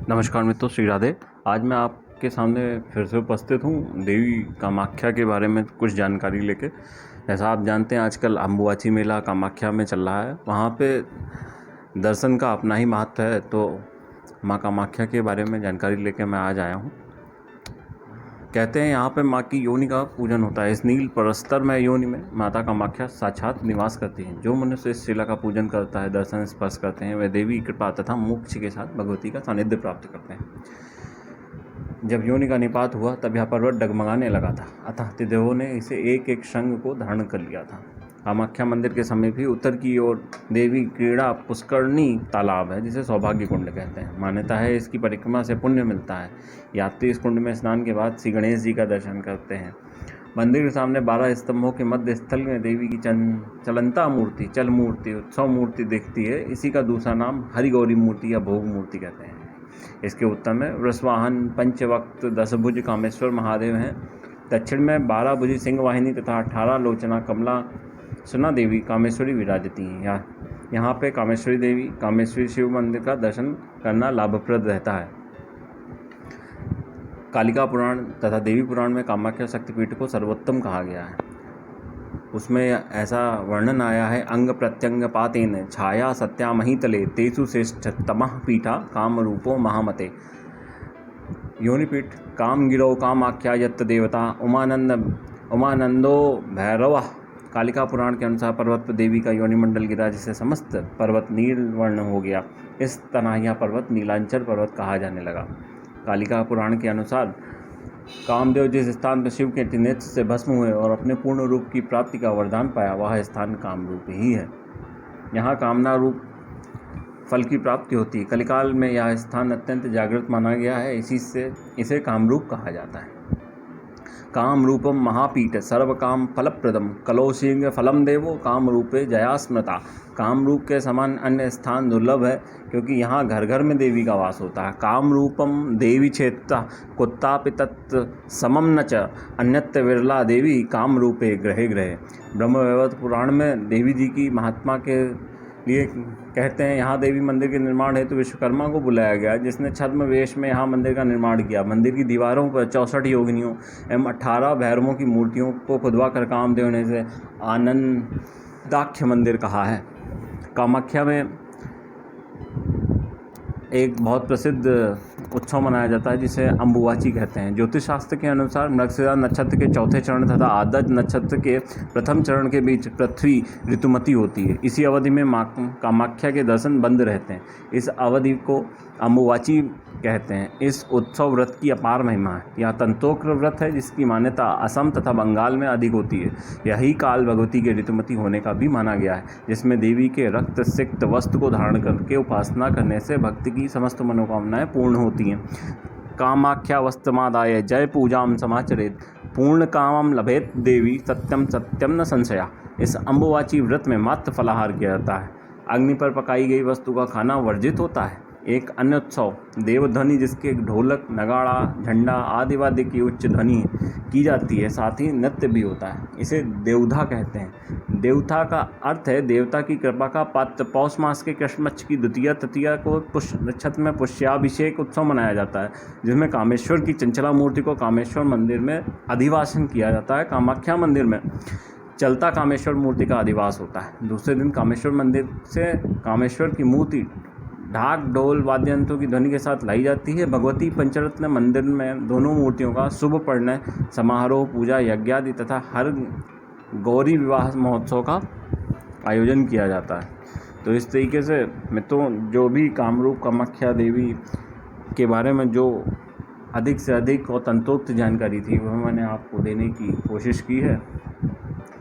नमस्कार मित्रों, श्री राधे। आज मैं आपके सामने फिर से उपस्थित हूँ देवी कामाख्या के बारे में कुछ जानकारी लेके। ऐसा आप जानते हैं आजकल अम्बुबाची मेला कामाख्या में चल रहा है। वहाँ पे दर्शन का अपना ही महत्व है, तो माँ कामाख्या के बारे में जानकारी लेके मैं आज आया हूँ। कहते हैं यहाँ पे माँ की योनि का पूजन होता है। इस नील परस्तरमय योनि में माता कामाख्या साक्षात निवास करती हैं। जो मनुष्य इस शिला का पूजन करता है, दर्शन स्पर्श करते हैं, वे देवी कृपा तथा मोक्ष के साथ भगवती का सानिध्य प्राप्त करते हैं। जब योनि का निपात हुआ तब यह पर्वत डगमगाने लगा था, अतः त्रिदेवों ने इसे एक एक शंख को धारण कर लिया था। कामाख्या मंदिर के समीप ही उत्तर की ओर देवी क्रीड़ा पुष्करणी तालाब है, जिसे सौभाग्य कुंड कहते हैं। मान्यता है इसकी परिक्रमा से पुण्य मिलता है। यात्री इस कुंड में स्नान के बाद श्री गणेश जी का दर्शन करते हैं। मंदिर के सामने 12 स्तंभों के मध्य स्थल में देवी की चलंता मूर्ति, चल मूर्ति, उत्सव मूर्ति दिखती है। इसी का दूसरा नाम हरिगौरी मूर्ति या भोग मूर्ति कहते हैं। इसके उत्तर में वृषवाहन, पंचवक्त, 10 भुज कामेश्वर महादेव हैं। दक्षिण में 12 भुजी सिंह वाहिनी तथा 18 लोचना कमला सुना देवी कामेश्वरी विराजती हैं। यहाँ पे कामेश्वरी देवी, कामेश्वरी शिव मंदिर का दर्शन करना लाभप्रद रहता है। कालिका पुराण तथा देवी पुराण में कामाख्या शक्तिपीठ को सर्वोत्तम कहा गया है। उसमें ऐसा वर्णन आया है, अंग प्रत्यंग पातेन छाया सत्या महितले तेसु श्रेष्ठ तमः पीठा काम रूपो महामते। योनिपीठ कामगिरो कामाख्या यत्त देवता उमानंदो भैरव। कालिका पुराण के अनुसार पर्वत पर देवी का योनिमंडल गिरा, जिससे समस्त पर्वत नील वर्ण हो गया। इस तरह यह पर्वत नीलांचल पर्वत कहा जाने लगा। कालिका पुराण के अनुसार कामदेव जिस स्थान पर शिव के त्रिनेत्र से भस्म हुए और अपने पूर्ण रूप की प्राप्ति का वरदान पाया, वह स्थान कामरूप ही है। यहाँ कामना रूप फल की प्राप्ति होती है। कलिकाल में यह स्थान अत्यंत जागृत माना गया है, इसे कामरूप कहा जाता है। काम रूपम महापीठ सर्व काम फलप्रदम कलौशिंग फलम देवो काम रूपे जया स्मृता। काम रूप के समान अन्य स्थान दुर्लभ है, क्योंकि यहाँ घर घर में देवी का वास होता है। काम रूपम देवी क्षेत्र कुत्तापि तत् समम न च अन्यत्र विरला देवी काम रूपे ग्रहे ग्रहे। ब्रह्मवैवर्त पुराण में देवी जी की महात्मा के लिए कहते हैं, यहाँ देवी मंदिर के निर्माण हेतु विश्वकर्मा को बुलाया गया, जिसने छद्म वेश में यहाँ मंदिर का निर्माण किया। मंदिर की दीवारों पर 64 योगिनियों एवं 18 भैरवों की मूर्तियों को खुदवा कर कामदेव ने इसे आनंदाख्य मंदिर कहा है। कामाख्या में एक बहुत प्रसिद्ध उत्सव मनाया जाता है, जिसे अम्बुबाची कहते हैं। ज्योतिष शास्त्र के अनुसार मृगशिरा नक्षत्र के चौथे चरण तथा आदर्श नक्षत्र के प्रथम चरण के बीच पृथ्वी ऋतुमती होती है। इसी अवधि में माँ कामाख्या के दर्शन बंद रहते हैं। इस अवधि को अम्बुबाची कहते हैं। इस उत्सव व्रत की अपार महिमा है। यह तंत्रोक्त व्रत है, जिसकी मान्यता असम तथा बंगाल में अधिक होती है। यही काल भगवती के ऋतुमती होने का भी माना गया है, जिसमें देवी के रक्त सिक्त वस्त्र को धारण करके उपासना करने से भक्ति की समस्त मनोकामनाएं पूर्ण होती हैं। कामाख्या वस्त्रमादाय जय पूजाम समाचरेत पूर्ण कामम लभेत देवी सत्यम सत्यम न संशया। इस अम्बुबाची व्रत में मात्र फलाहार किया जाता है। अग्नि पर पकाई गई वस्तु का खाना वर्जित होता है। एक अन्य उत्सव देवध्वनि, जिसके ढोलक, नगाड़ा, झंडा आदि वाद्य की उच्च ध्वनि की जाती है, साथ ही नृत्य भी होता है। इसे देवधा कहते हैं। देवता का अर्थ है देवता की कृपा का पात्र। पौष मास के कृष्ण पक्ष की द्वितीया तृतीया को पुष्य नक्षत्र में पुष्याभिषेक उत्सव मनाया जाता है, जिसमें कामेश्वर की चंचला मूर्ति को कामेश्वर मंदिर में अधिवासन किया जाता है। कामाख्या मंदिर में चलता कामेश्वर मूर्ति का अधिवास होता है। दूसरे दिन कामेश्वर मंदिर से कामेश्वर की मूर्ति ढाक ढोल वाद्य यंत्रों की ध्वनि के साथ लाई जाती है। भगवती पंचरत्न मंदिर में दोनों मूर्तियों का शुभ परिणय समारोह, पूजा, यज्ञादि तथा हर गौरी विवाह महोत्सव का आयोजन किया जाता है। तो इस तरीके से मित्रों, जो भी कामरूप कामाख्या देवी के बारे में जो अधिक से अधिक और तंत्रोक्त जानकारी थी, वह मैंने आपको देने की कोशिश की है।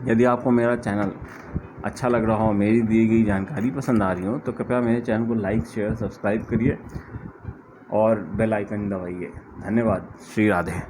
यदि आपको मेरा चैनल अच्छा लग रहा हो, मेरी दी गई जानकारी पसंद आ रही हो, तो कृपया मेरे चैनल को लाइक, शेयर, सब्सक्राइब करिए और बेल आइकन दबाइए। धन्यवाद। श्री राधे।